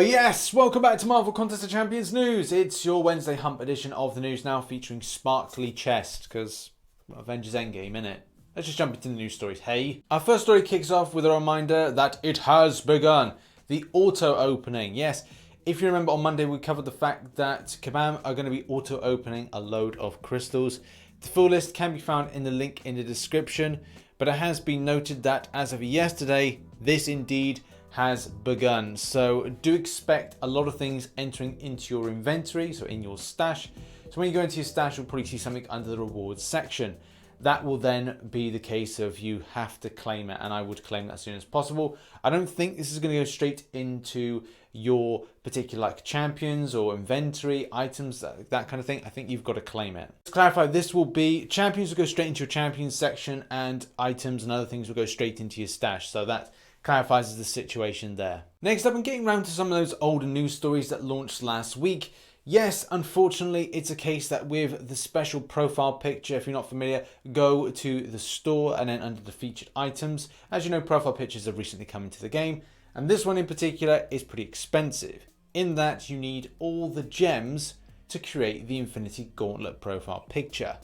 Yes, welcome back to Marvel Contest of Champions News. It's your Wednesday hump edition of the news now, featuring sparkly chest, because Avengers Endgame, innit? Let's just jump into the news stories, hey? Our first story kicks off with a reminder that it has begun. The auto-opening. Yes, if you remember on Monday we covered the fact that Kabam are going to be auto-opening a load of crystals. The full list can be found in the link in the description, but it has been noted that as of yesterday, this indeed has begun. So do expect a lot of things entering into your inventory, so in your stash. So when you go into your stash, you'll probably see something under the rewards section. That will then be the case of you have to claim it, and I would claim that as soon as possible. I don't think this is going to go straight into your particular like champions or inventory items, that kind of thing. I think you've got to claim it. To clarify, this will be champions will go straight into your champions section, and items and other things will go straight into your stash. So that clarifies the situation there. Next up, I'm getting around to some of those older news stories that launched last week. Yes, unfortunately, it's a case that with the special profile picture, if you're not familiar, go to the store and then under the featured items. As you know, profile pictures have recently come into the game, and this one in particular is pretty expensive, in that you need all the gems to create the Infinity Gauntlet profile picture.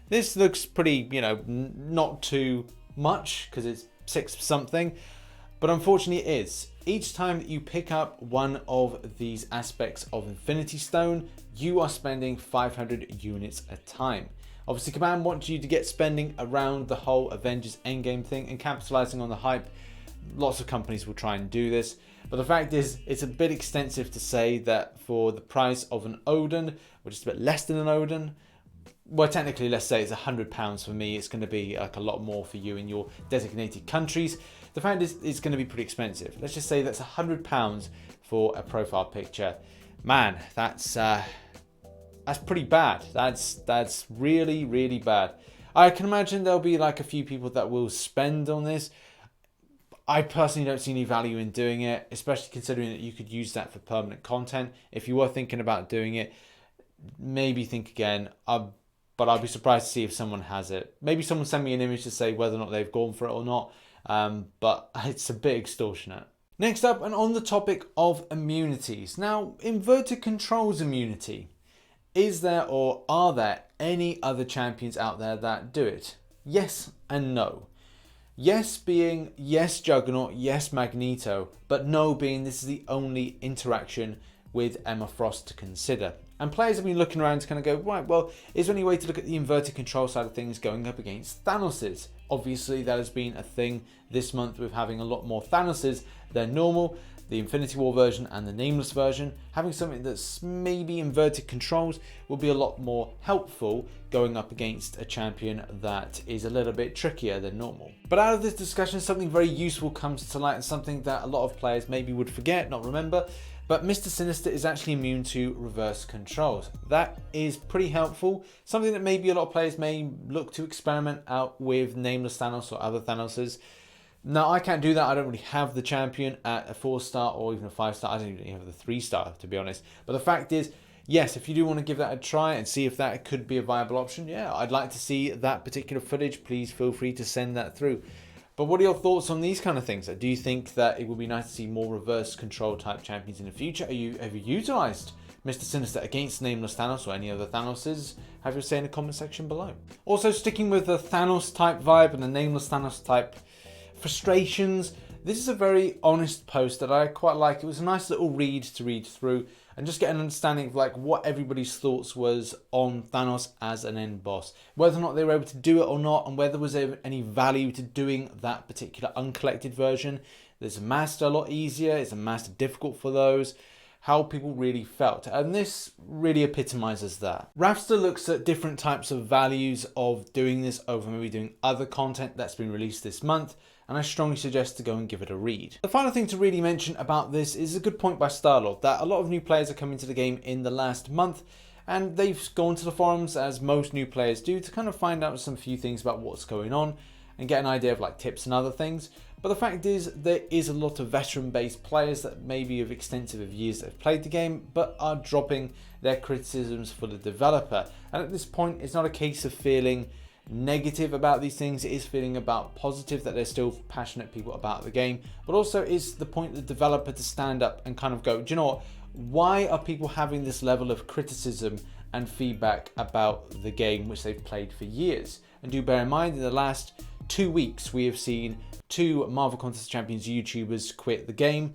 This looks pretty, not too much, because it's 6 something. But unfortunately it is. Each time that you pick up one of these aspects of Infinity Stone, you are spending 500 units a time. Obviously Kabam wants you to get spending around the whole Avengers Endgame thing and capitalizing on the hype. Lots of companies will try and do this. But the fact is, it's a bit extensive to say that for the price of an Odin, which is a bit less than an Odin, well, technically, let's say it's £100 for me. It's going to be like a lot more for you in your designated countries. The fact is, it's going to be pretty expensive. Let's just say that's £100 for a profile picture. Man, that's pretty bad. That's really, really bad. I can imagine there'll be like a few people that will spend on this. I personally don't see any value in doing it, especially considering that you could use that for permanent content. If you were thinking about doing it, maybe think again. But I'll be surprised to see if someone has it. Maybe someone send me an image to say whether or not they've gone for it or not. But it's a bit extortionate. Next up, and on the topic of immunities. Now, inverted controls immunity. Is there or are there any other champions out there that do it? Yes and no. Yes being yes Juggernaut, yes Magneto, but no being this is the only interaction with Emma Frost to consider. And players have been looking around to kind of go, right, well, is there any way to look at the inverted control side of things going up against Thanos's? Obviously, that has been a thing this month with having a lot more Thanos's than normal. The Infinity War version and the Nameless version, having something that's maybe inverted controls will be a lot more helpful going up against a champion that is a little bit trickier than normal. But out of this discussion, something very useful comes to light, and something that a lot of players maybe would forget, not remember. But Mr. Sinister is actually immune to reverse controls. That is pretty helpful. Something that maybe a lot of players may look to experiment out with Nameless Thanos or other Thanoses. Now, I can't do that. I don't really have the champion at a 4-star or even a 5-star. I don't even have the 3-star, to be honest. But the fact is, yes, if you do want to give that a try and see if that could be a viable option, yeah, I'd like to see that particular footage. Please feel free to send that through. But what are your thoughts on these kind of things? Do you think that it would be nice to see more reverse control type champions in the future? Have you utilized Mr. Sinister against Nameless Thanos or any other Thanoses? Have your say in the comment section below. Also, sticking with the Thanos type vibe and the Nameless Thanos type frustrations, this is a very honest post that I quite like. It was a nice little read to read through and just get an understanding of like what everybody's thoughts was on Thanos as an end boss, whether or not they were able to do it or not, and whether there was any value to doing that particular uncollected version. There's a master a lot easier, it's a master difficult for those, how people really felt, and this really epitomizes that. Rafster looks at different types of values of doing this over maybe doing other content that's been released this month, and I strongly suggest to go and give it a read. The final thing to really mention about this is a good point by Starlord, that a lot of new players are coming to the game in the last month, and they've gone to the forums, as most new players do, to kind of find out some few things about what's going on and get an idea of like tips and other things. But the fact is, there is a lot of veteran-based players that maybe of extensive years that have played the game, but are dropping their criticisms for the developer. And at this point, it's not a case of feeling negative about these things. It is feeling about positive that there's still passionate people about the game, but also is the point of the developer to stand up and kind of go, do you know what? Why are people having this level of criticism and feedback about the game which they've played for years? And do bear in mind, in the last 2 weeks, we have seen 2 Marvel Contest of Champions YouTubers quit the game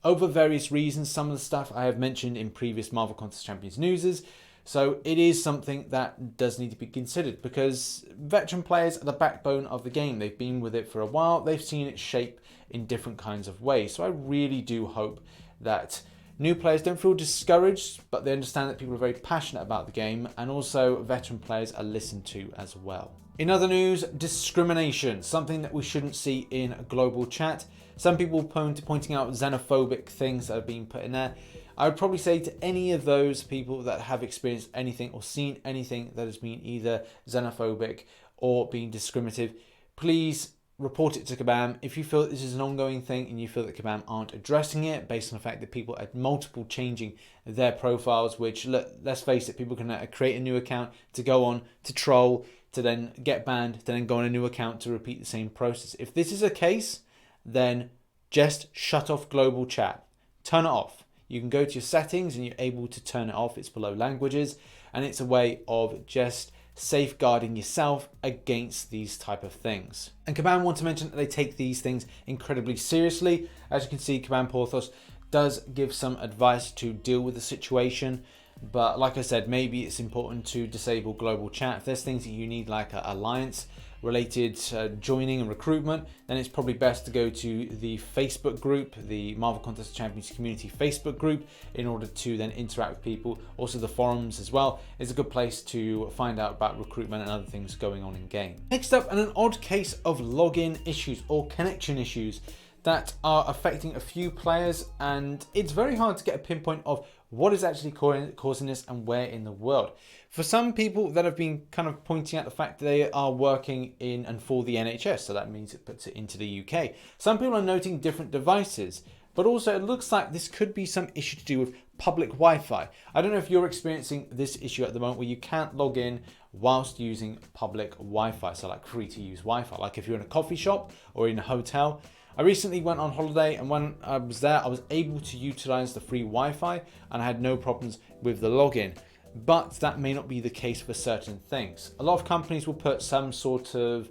over various reasons. Some of the stuff I have mentioned in previous Marvel Contest of Champions newses. So it is something that does need to be considered, because veteran players are the backbone of the game. They've been with it for a while. They've seen it shape in different kinds of ways. So I really do hope that new players don't feel discouraged, but they understand that people are very passionate about the game, and also veteran players are listened to as well. In other news, discrimination, something that we shouldn't see in global chat. Some people pointing out xenophobic things that are being put in there. I would probably say to any of those people that have experienced anything or seen anything that has been either xenophobic or being discriminative, please report it to Kabam. If you feel that this is an ongoing thing and you feel that Kabam aren't addressing it based on the fact that people are multiple changing their profiles, which, let's face it, people can create a new account to go on to troll, to then get banned, to then go on a new account to repeat the same process. If this is a case, then just shut off global chat. Turn it off. You can go to your settings and you're able to turn it off. It's below languages, and it's a way of just safeguarding yourself against these type of things. And Kabam want to mention that they take these things incredibly seriously. As you can see, Kabam Porthos does give some advice to deal with the situation. But like I said, maybe it's important to disable global chat. If there's things that you need, like alliance related joining and recruitment, then it's probably best to go to the Facebook group, the Marvel Contest of Champions community Facebook group, in order to then interact with people. Also the forums as well is a good place to find out about recruitment and other things going on in game. Next up, an odd case of login issues or connection issues that are affecting a few players, and it's very hard to get a pinpoint of what is actually causing this and where in the world. For some people that have been kind of pointing out the fact that they are working in and for the NHS, so that means it puts it into the UK. Some people are noting different devices, but also it looks like this could be some issue to do with public Wi-Fi. I don't know if you're experiencing this issue at the moment where you can't log in whilst using public Wi-Fi, so like free to use Wi-Fi, like if you're in a coffee shop or in a hotel. I recently went on holiday, and when I was there, I was able to utilize the free Wi-Fi and I had no problems with the login. But that may not be the case for certain things. A lot of companies will put some sort of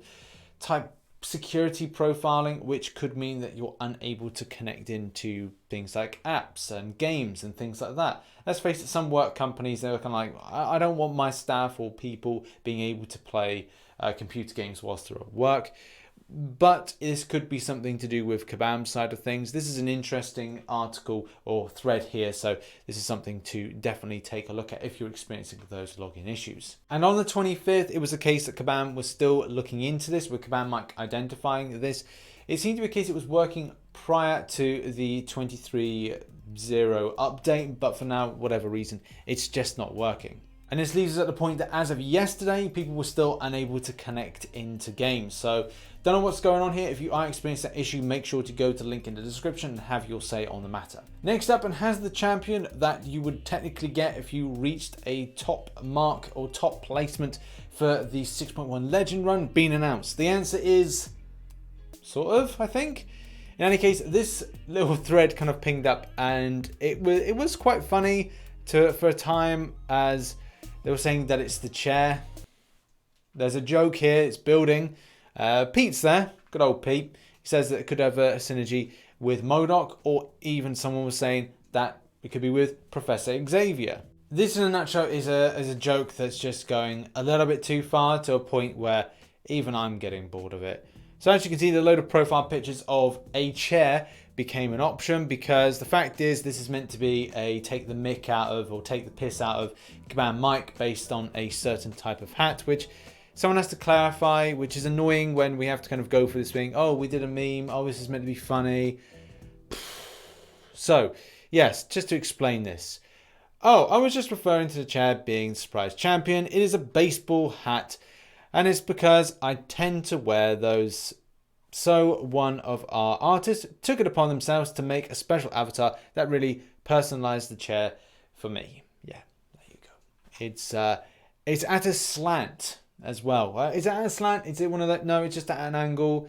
type security profiling, which could mean that you're unable to connect into things like apps and games and things like that. Let's face it, some work companies, they're kind of like, I don't want my staff or people being able to play computer games whilst they're at work. But this could be something to do with Kabam's side of things. This is an interesting article or thread here, so this is something to definitely take a look at if you're experiencing those login issues. And on the 25th, it was a case that Kabam was still looking into this, with Kabam Mike identifying this. It seemed to be a case it was working prior to the 23.0 update, but for now, whatever reason, it's just not working. And this leaves us at the point that as of yesterday, people were still unable to connect into games. So don't know what's going on here. If you are experiencing that issue, make sure to go to the link in the description and have your say on the matter. Next up, and has the champion that you would technically get if you reached a top mark or top placement for the 6.1 Legend run been announced? The answer is sort of, I think. In any case, this little thread kind of pinged up, and it was quite funny for a time, as they were saying that it's the chair. There's a joke here, it's building. Pete's there, good old Pete. He says that it could have a synergy with MODOK, or even someone was saying that it could be with Professor Xavier. This in a nutshell is a joke that's just going a little bit too far, to a point where even I'm getting bored of it. So as you can see, the load of profile pictures of a chair became an option, because the fact is this is meant to be a take the mick out of, or take the piss out of Kabam Mike based on a certain type of hat, which someone has to clarify, which is annoying when we have to kind of go for this thing. Oh, we did a meme. Oh, this is meant to be funny. So yes, just to explain this. Oh, I was just referring to the chair being the surprise champion. It is a baseball hat, and it's because I tend to wear those. So one of our artists took it upon themselves to make a special avatar that really personalized the chair for me. Yeah, there you go. It's at a slant. as well. Is it at a slant? Is it one of that? No, it's just at an angle.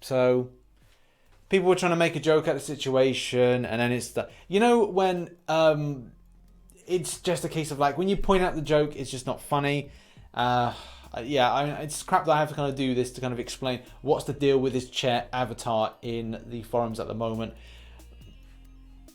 So people were trying to make a joke at the situation, and then it's the, you know, when it's just a case of like when you point out the joke, it's just not funny. Yeah, I mean, it's crap that I have to kind of do this to kind of explain what's the deal with this chair avatar in the forums at the moment.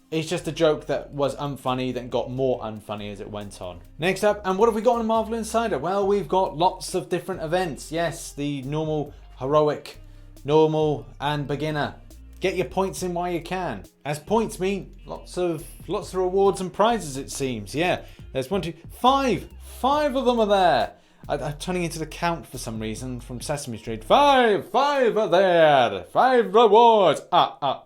It's just a joke that was unfunny, that got more unfunny as it went on. Next up, and what have we got on Marvel Insider? Well, we've got lots of different events. Yes, the normal, heroic, normal, and beginner. Get your points in while you can. As points mean lots of rewards and prizes, it seems. Yeah, there's 1, 2, 5. 5 of them are there. I'm turning into the count for some reason from Sesame Street. 5 are there. 5 rewards. God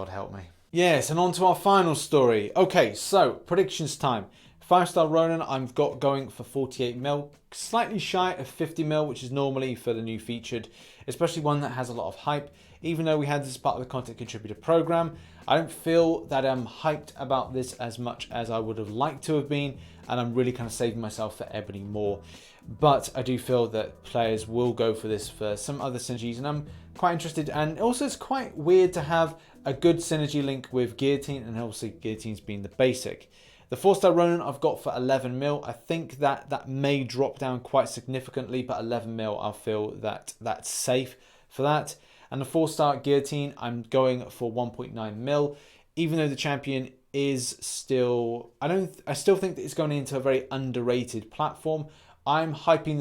help me. Yes, and on to our final story. Okay, so predictions time. 5-star Ronin I've got going for 48mm, slightly shy of 50mm, which is normally for the new featured, especially one that has a lot of hype. Even though we had this as part of the content contributor program, I don't feel that I'm hyped about this as much as I would have liked to have been, and I'm really kind of saving myself for Ebony more. But I do feel that players will go for this for some other synergies, and I'm quite interested. And also it's quite weird to have a good synergy link with Guillotine, and also Guillotine's being the basic. The 4-star Ronin I've got for 11mm. I think that may drop down quite significantly, but 11mm I feel that that's safe for that. And the 4-star Guillotine I'm going for 1.9mm, even though the champion is still, I still think that it's going into a very underrated platform. I'm hyping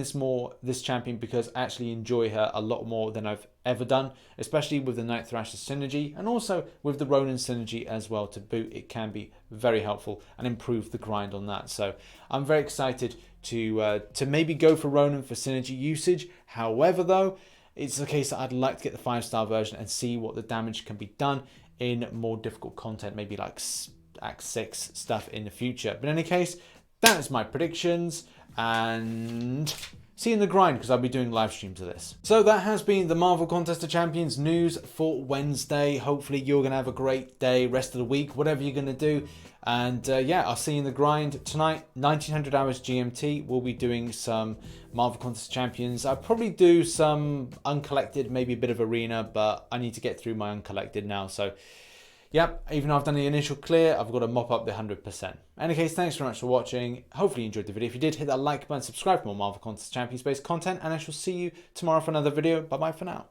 this champion because I actually enjoy her a lot more than I've ever done, especially with the Night Thrasher synergy, and also with the Ronin synergy as well to boot. It can be very helpful and improve the grind on that. So I'm very excited to maybe go for Ronin for synergy usage. However, though, it's the case that I'd like to get the 5-star version and see what the damage can be done in more difficult content, maybe like Act 6 stuff in the future. But in any case, that is my predictions, and see you in the grind because I'll be doing live streams of this. So that has been the Marvel Contest of Champions news for Wednesday. Hopefully you're going to have a great day, rest of the week, whatever you're going to do. And yeah, I'll see you in the grind. Tonight, 1900 hours GMT, we'll be doing some Marvel Contest of Champions. I'll probably do some uncollected, maybe a bit of arena, but I need to get through my uncollected now. So yep, even though I've done the initial clear, I've got to mop up the 100%. In any case, thanks very much for watching. Hopefully you enjoyed the video. If you did, hit that like button, subscribe for more Marvel Contest Champions based content, and I shall see you tomorrow for another video. Bye bye for now.